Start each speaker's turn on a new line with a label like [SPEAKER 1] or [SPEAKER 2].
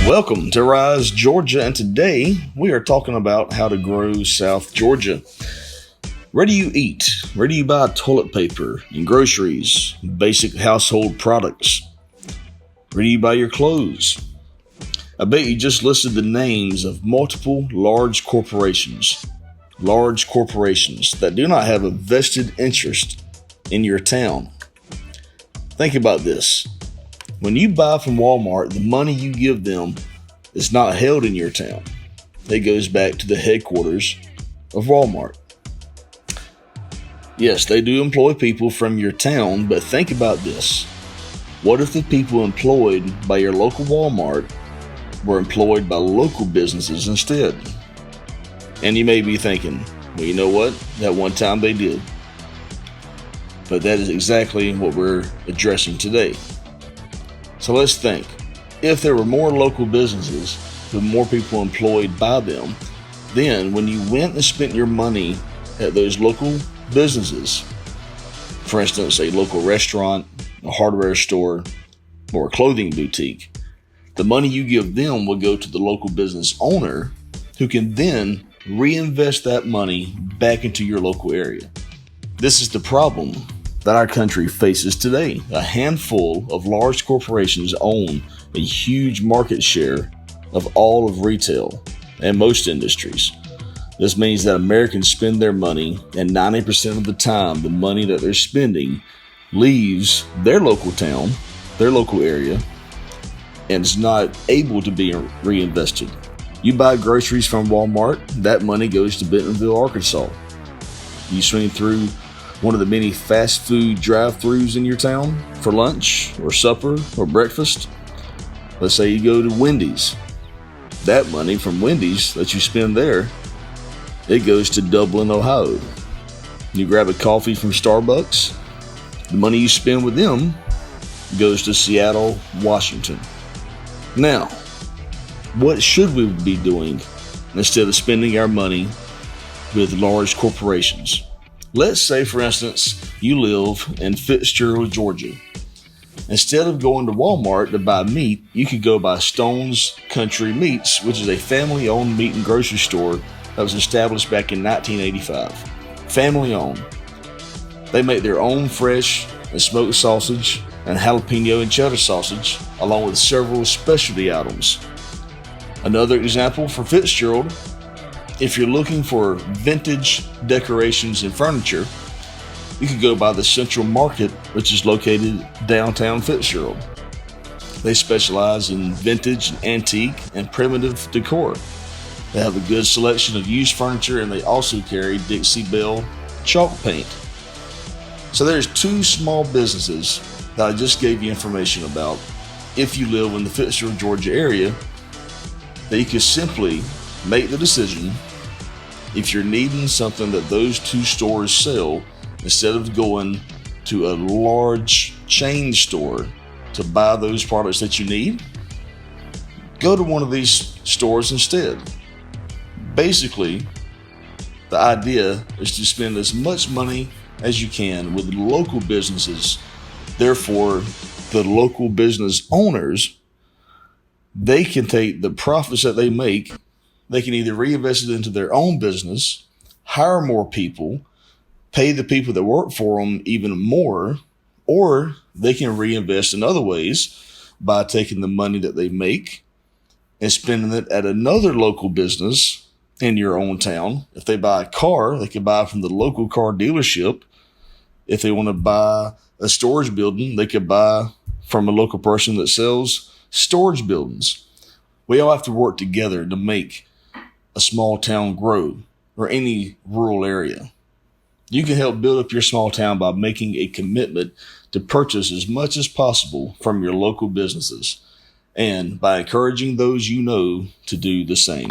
[SPEAKER 1] Welcome to Rise Georgia, and today we are talking about how to grow South Georgia. Where do you eat? Where do you buy toilet paper and groceries, basic household products? Where do you buy your clothes? I bet you just listed the names of multiple large corporations that do not have a vested interest in your town. Think about this. When you buy from Walmart, the money you give them is not held in your town. It goes back to the headquarters of Walmart. Yes, they do employ people from your town, but think about this. What if the people employed by your local Walmart were employed by local businesses instead? And you may be thinking, well, you know what? That one time they did. But that is exactly what we're addressing today. So let's think. If there were more local businesses with more people employed by them, then when you went and spent your money at those local businesses, for instance, a local restaurant, a hardware store, or a clothing boutique, the money you give them will go to the local business owner, who can then reinvest that money back into your local area. This is the problem that our country faces today. A handful of large corporations own a huge market share of all of retail and most industries. This means that Americans spend their money, and 90% of the time, the money that they're spending leaves their local town, their local area, and is not able to be reinvested. You buy groceries from Walmart, that money goes to Bentonville, Arkansas. You swing through one of the many fast food drive-thrus in your town for lunch or supper or breakfast. Let's say you go to Wendy's. That money from Wendy's that you spend there, it goes to Dublin, Ohio. You grab a coffee from Starbucks, the money you spend with them goes to Seattle, Washington. Now, what should we be doing instead of spending our money with large corporations? Let's say, for instance, you live in Fitzgerald, Georgia. Instead of going to Walmart to buy meat, you could go by Stone's Country Meats, which is a family-owned meat and grocery store that was established back in 1985. Family-owned. They make their own fresh and smoked sausage and jalapeno and cheddar sausage, along with several specialty items. Another example for Fitzgerald: if you're looking for vintage decorations and furniture, you could go by the Central Market, which is located downtown Fitzgerald. They specialize in vintage, antique, and primitive decor. They have a good selection of used furniture, and they also carry Dixie Belle chalk paint. So there's two small businesses that I just gave you information about. If you live in the Fitzgerald, Georgia area, that you could simply make the decision, if you're needing something that those two stores sell, instead of going to a large chain store to buy those products that you need, go to one of these stores instead. Basically, the idea is to spend as much money as you can with local businesses. Therefore, the local business owners, they can take the profits that they make. They can either reinvest it into their own business, hire more people, pay the people that work for them even more, or they can reinvest in other ways by taking the money that they make and spending it at another local business in your own town. If they buy a car, they can buy from the local car dealership. If they want to buy a storage building, they could buy from a local person that sells storage buildings. We all have to work together to make a small town grow, or any rural area. You can help build up your small town by making a commitment to purchase as much as possible from your local businesses, and by encouraging those you know to do the same.